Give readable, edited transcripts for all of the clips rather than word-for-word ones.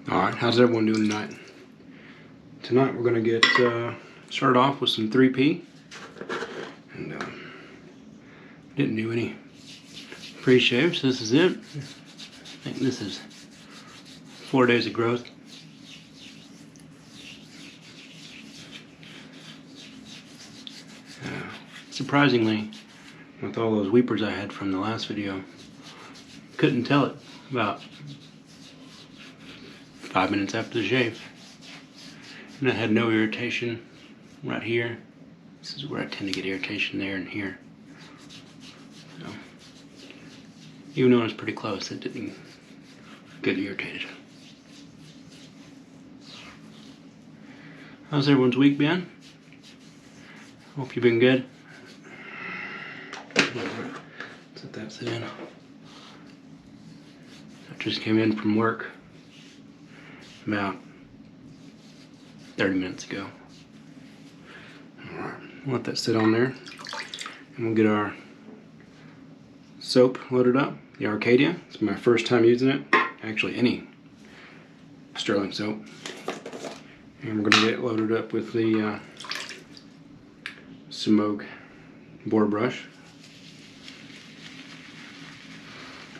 Alright, how's everyone doing tonight? Tonight we're going to get started off with some 3P. And didn't do any pre-shave, so this is it. I think this is 4 days of growth. Surprisingly, with all those weepers I had from the last video, couldn't tell it about 5 minutes after the shave. And I had no irritation right here. This is where I tend to get irritation, there and here. So, even though it was pretty close, it didn't get irritated. How's everyone's week been? Hope you've been good. Let's let that sit in. I just came in from work about 30 minutes ago. Alright, we'll let that sit on there. And we'll get our soap loaded up, the Arkadia. It's my first time using it. Actually, any Stirling soap. And we're going to get it loaded up with the Semogue boar brush.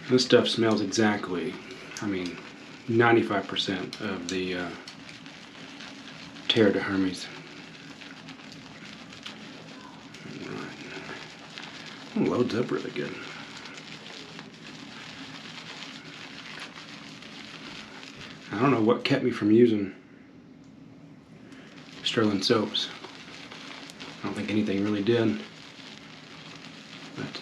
This stuff smells exactly, 95% of the Terre de Hermes. Right. It loads up really good. I don't know what kept me from using Stirling soaps. I don't think anything really did. But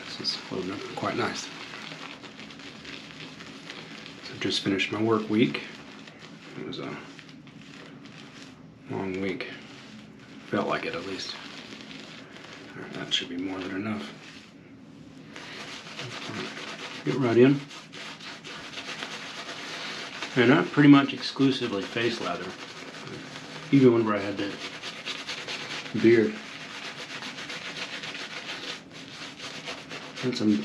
this is loading up quite nice. So I just finished my work week. It was a long week. Felt like it, at least. Alright, that should be more than enough. Get right in. And not pretty much exclusively face lather. Even whenever I had that beard. Since I'm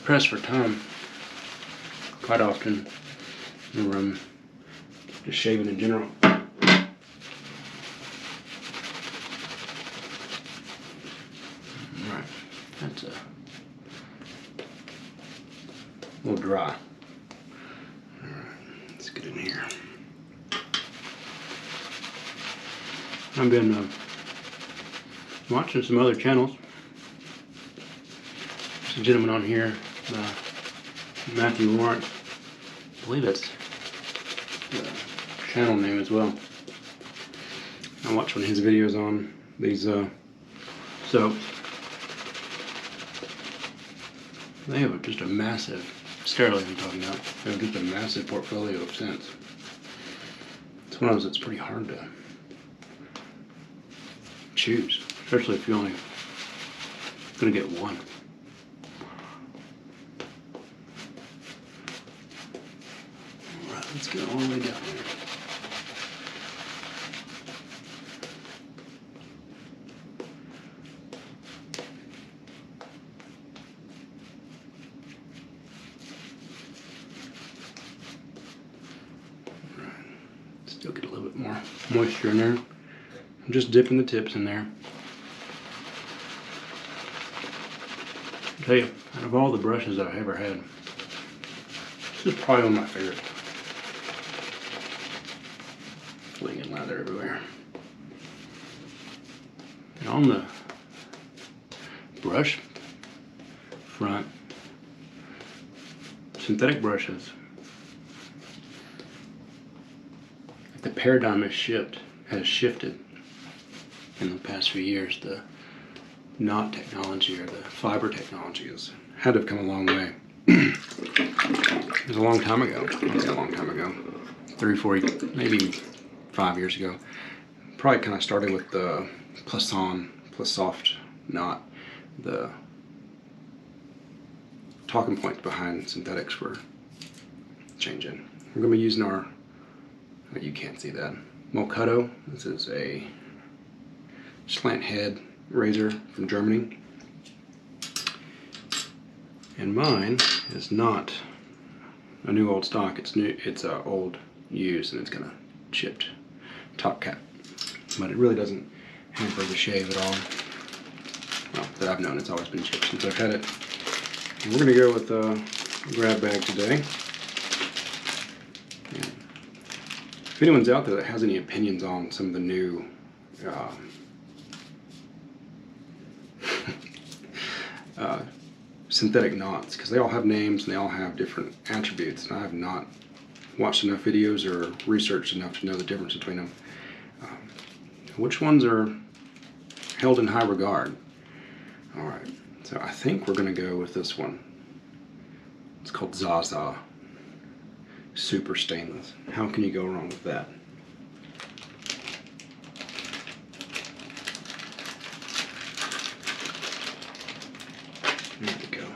pressed for time quite often, whenever I'm just shaving in general. Alright, that's a little dry. Alright, let's get in here. I've been watching some other channels. There's a gentleman on here, Matthew Lawrence. I believe that's the channel name as well. I watched one of his videos on these soaps. They have just a massive, Stirling I'm talking about, they have just a massive portfolio of scents. It's one of those that's pretty hard to choose, especially if you're only gonna get one. Alright, let's get all the way down here. Alright, still get a little bit more moisture in there. I'm just dipping the tips in there. I'll tell you, out of all the brushes I've ever had, this is probably one of my favorites. Flinging lather everywhere. And on the brush front, synthetic brushes, the paradigm has shifted in the past few years. The knot technology or the fiber technology has had to have come a long way. It was a long time ago. I'd say a long time ago. 3, 4, maybe 5 years ago. Probably kind of started with the plus soft knot. The talking points behind synthetics were changing. We're going to be using our, you can't see that, Mulcuto. This is a slant head razor from Germany. And mine is not a new old stock. It's new. It's old used, and it's got a chipped top cap. But it really doesn't hamper the shave at all. Well, that I've known, it's always been chipped since I've had it. And we're gonna go with a grab bag today. And if anyone's out there that has any opinions on some of the new synthetic knots, because they all have names and they all have different attributes, and I have not watched enough videos or researched enough to know the difference between them. Which ones are held in high regard? Alright, so I think we're going to go with this one. It's called ZaZa. Super stainless. How can you go wrong with that? There we go.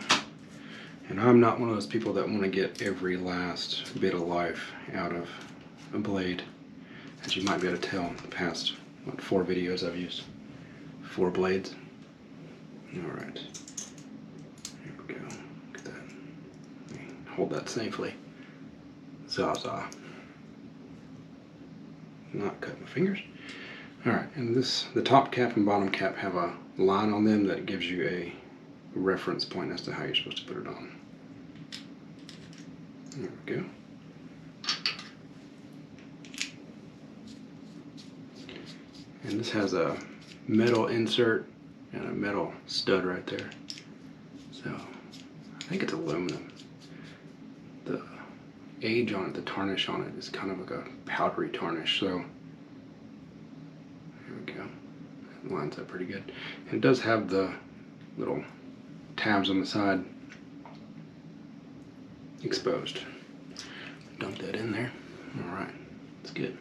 And I'm not one of those people that want to get every last bit of life out of a blade. As you might be able to tell in the past, 4 videos I've used 4 blades. Alright. Here we go. Look at that. Hold that safely. ZaZa. Not cut my fingers. Alright, and the top cap and bottom cap have a line on them that gives you a reference point as to how you're supposed to put it on. There we go. And this has a metal insert and a metal stud right there. So I think it's aluminum. The age on it, the tarnish on it, is kind of like a powdery tarnish. So here we go. It lines up pretty good. And it does have the little tabs on the side exposed. Dump that in there. Alright, that's good.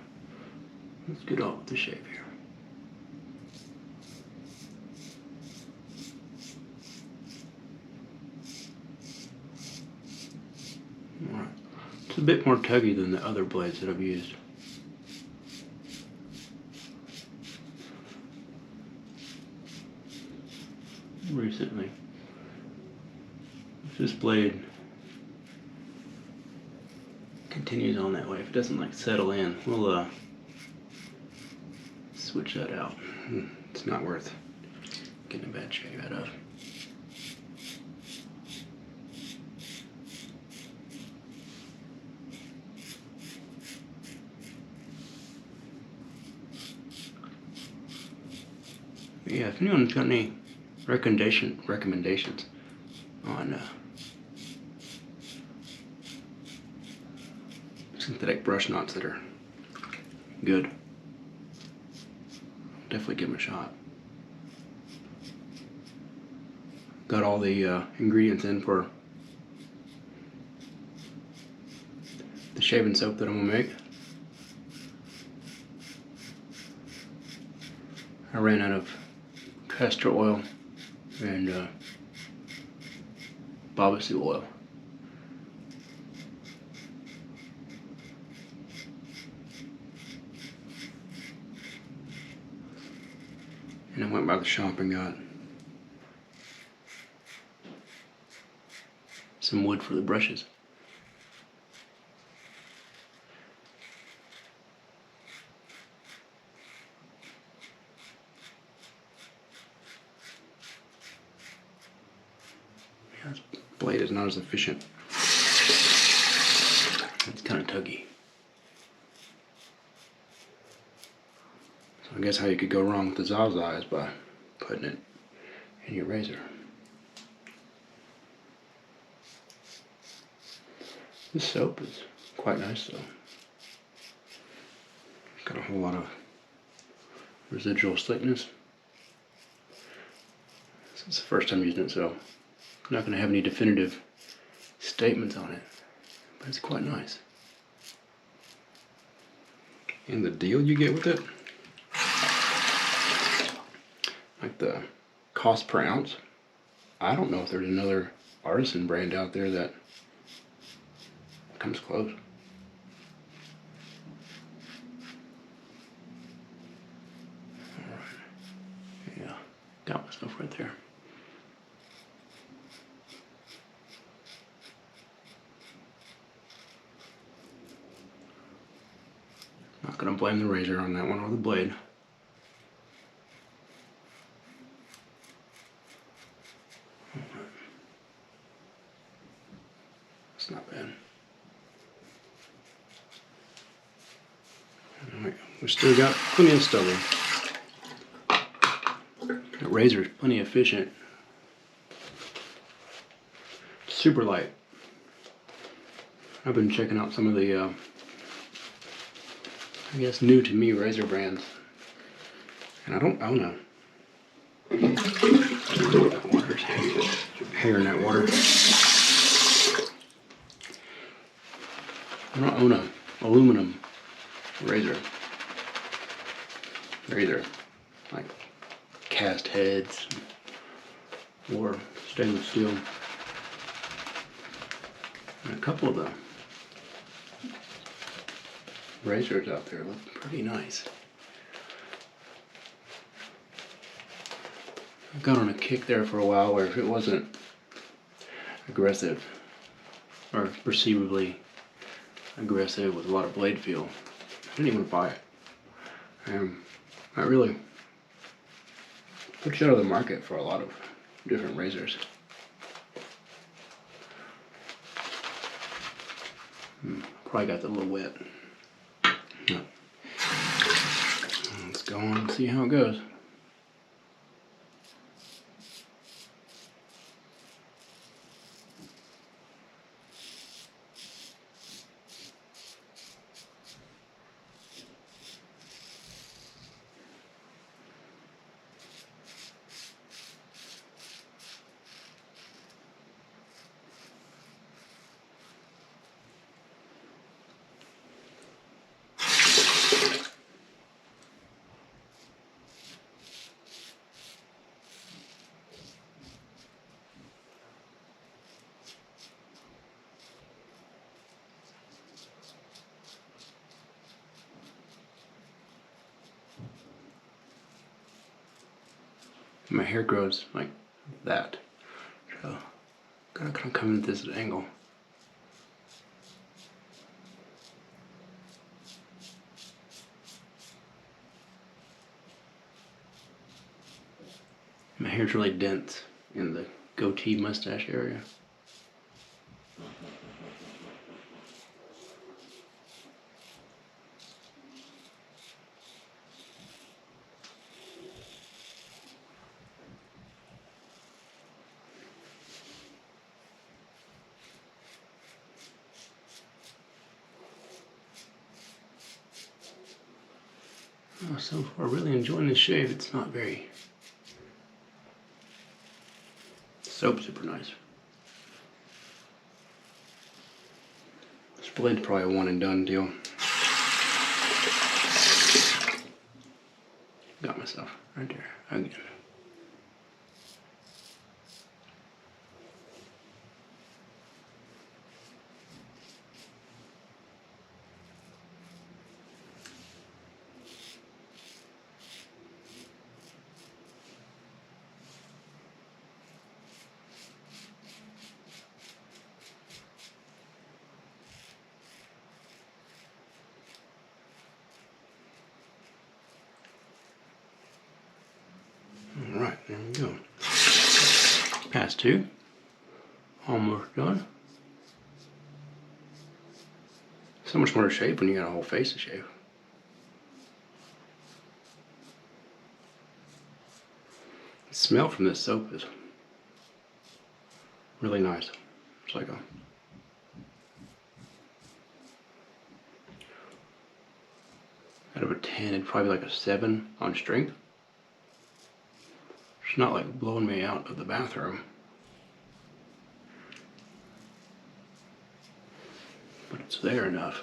Let's get off with the shave here. Alright, it's a bit more tuggy than the other blades that I've used. Recently. If this blade continues on that way, if it doesn't like settle in, we'll switch that out. It's not worth getting a bad shave out of. But yeah, if anyone's got any recommendations on synthetic brush knots that are good, definitely give them a shot. Got all the ingredients in for the shaving soap that I'm gonna make. I ran out of castor oil and babassu oil. And I went by the shop and got some wood for the brushes. Yeah, this blade is not as efficient. It's kind of tuggy. I guess how you could go wrong with the ZaZa is by putting it in your razor. This soap is quite nice though. Got a whole lot of residual slickness. This is the first time using it, so I'm not going to have any definitive statements on it, but it's quite nice. And the deal you get with it, like the cost per ounce, I don't know if there's another artisan brand out there that comes close. Alright, yeah, got myself right there. Not gonna blame the razor on that one or the blade. It's not bad. Alright, we still got plenty of stubble. That razor is plenty efficient. Super light. I've been checking out some of the, I guess, new to me razor brands. And I don't know. That water's hair in that water. I don't own a aluminum razor. They're either like cast heads or stainless steel. And a couple of the razors out there look pretty nice. I got on a kick there for a while where if it wasn't aggressive or perceivably aggressive with a lot of blade feel, I didn't even buy it. That really puts you out of the market for a lot of different razors. Probably got that a little wet. No. Let's go on and see how it goes. My hair grows like that, so gotta kind of come at this angle. My hair's really dense in the goatee mustache area. Oh, so far, really enjoying this shave. It's not very soap's super nice. This blade's probably a one and done deal. Got myself right there again. Alright, there we go. Pass two. Almost done. So much more to shave when you got a whole face to shave. The smell from this soap is really nice. It's like a out of a 10, it'd probably be like a 7 on strength. It's not like blowing me out of the bathroom. But it's there enough.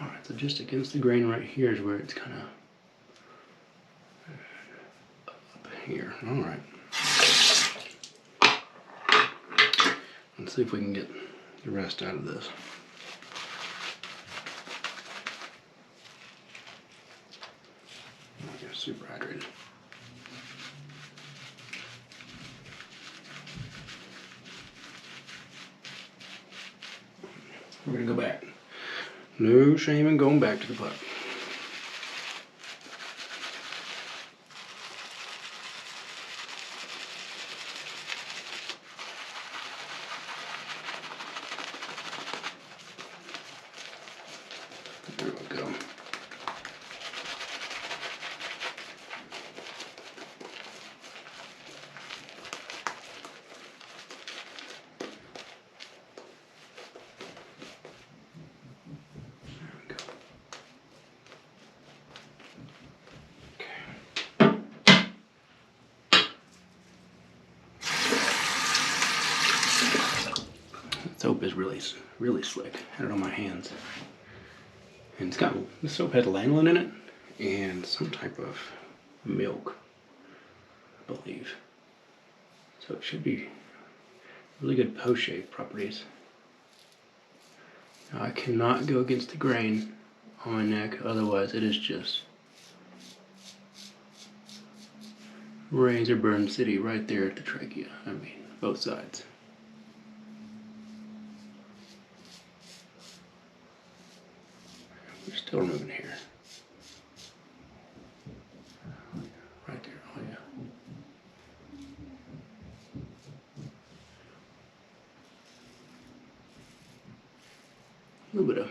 Alright, so just against the grain right here is where it's kind of up here. Alright. Let's see if we can get the rest out of this. Super hydrated. we're gonna go back. No shame in going back to the putt. There we go. Soap is really slick. I had it on my hands. And it's got, the soap had lanolin in it and some type of milk, I believe. So it should be really good post-shave properties. Now I cannot go against the grain on my neck, otherwise it is just razor burn city right there at the trachea. I mean, both sides. We're still removing hair. Right there, oh yeah. A little bit of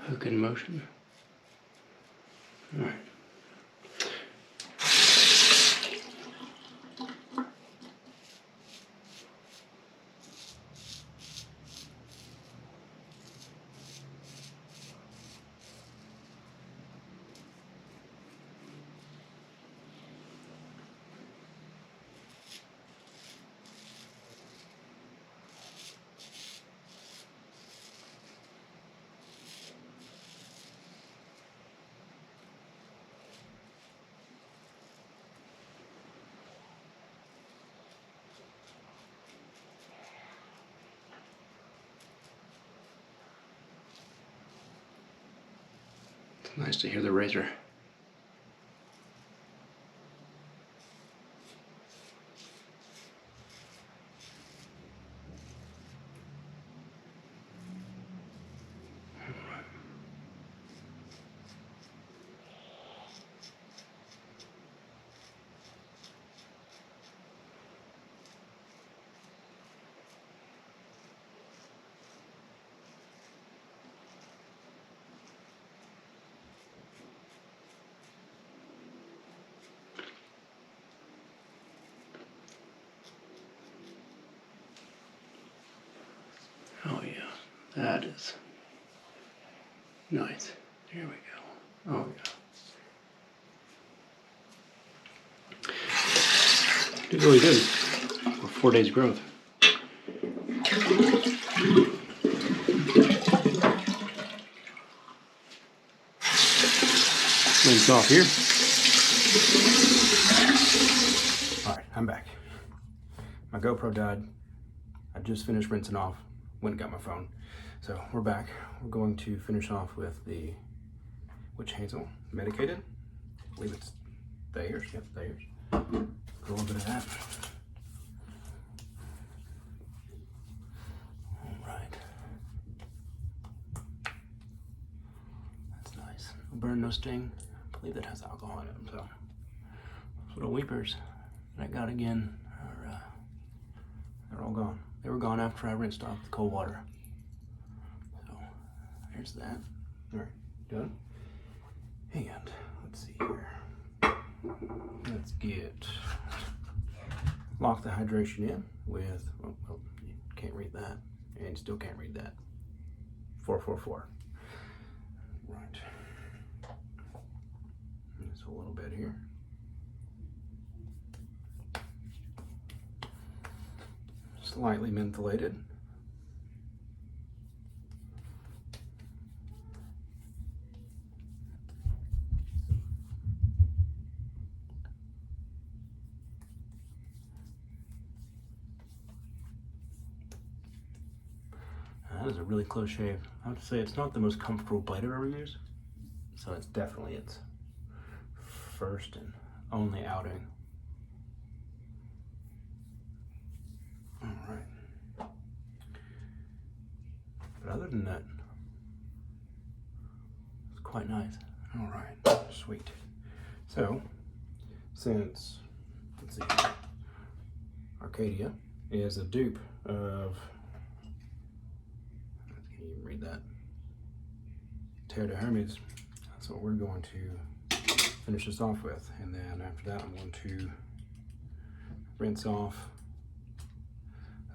hook in motion. All right. It's nice to hear the razor. Oh yeah, that is nice. There we go. Oh yeah. Did really good for 4 days growth. Rinse off here. Alright, I'm back. My GoPro died. I just finished rinsing off. Went and got my phone. So we're back. We're going to finish off with the which hazel medicated. I believe it's thayers. Yep, thayers. A little bit of that. All right. That's nice. No burn, no sting. I believe that has alcohol in it. So those little weepers that I got again are they're all gone. They were gone after I rinsed off the cold water. So there's that. All right, done. And let's see here. Let's lock the hydration in with, well, you can't read that, and still can't read that. 444. Right. Just a little bit here. Slightly mentholated. That is a really close shave. I have to say it's not the most comfortable blade I've ever used, so it's definitely its first and only outing. All right. But other than that, it's quite nice. All right, sweet. So, since, let's see, Arkadia is a dupe of, can you read that? Terre de Hermes. That's what we're going to finish this off with. And then after that, I'm going to rinse off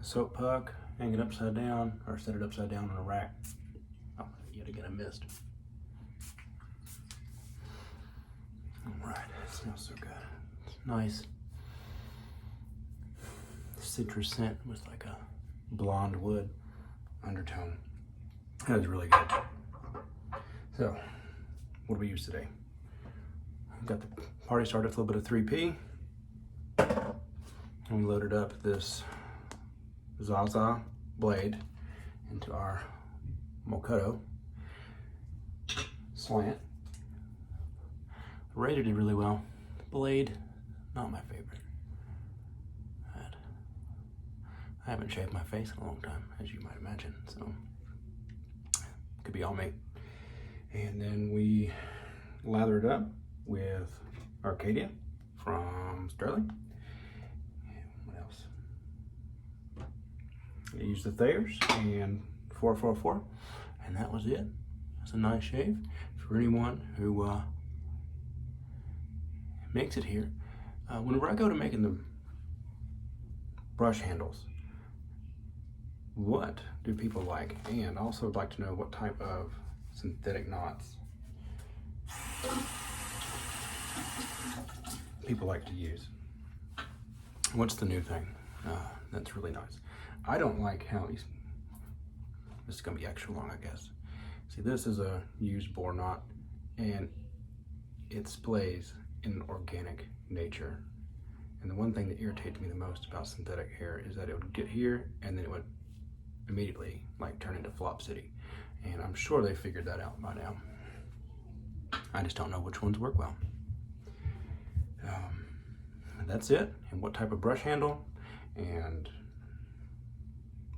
a soap puck, hang it upside down, or set it upside down on a rack. Oh, yet again I missed. All right, it smells so good. It's nice. Citrus scent with like a blonde wood undertone. That was really good. So, what do we use today? Got the party started with a little bit of 3P. And we loaded up this ZaZa blade into our Mulcuto slant. Razor did really well. The blade, not my favorite. I haven't shaved my face in a long time, as you might imagine, so could be all me. And then we lather it up with Arkadia from Stirling. And what else? I used the thayers and 444, and that was it. It's a nice shave for anyone who makes it here. Whenever I go to making the brush handles, what do people like? And also would like to know what type of synthetic knots people like to use. What's the new thing? That's really nice. I don't like how these, this is gonna be extra long, I guess. See, this is a used boar knot, and it splays in organic nature. And the one thing that irritates me the most about synthetic hair is that it would get here and then it would immediately like turn into Flop City. And I'm sure they figured that out by now. I just don't know which ones work well. That's it. And what type of brush handle, and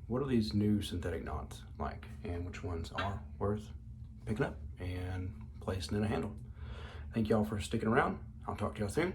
what are these new synthetic knots like, and which ones are worth picking up and placing in a handle. Thank y'all for sticking around. I'll talk to y'all soon.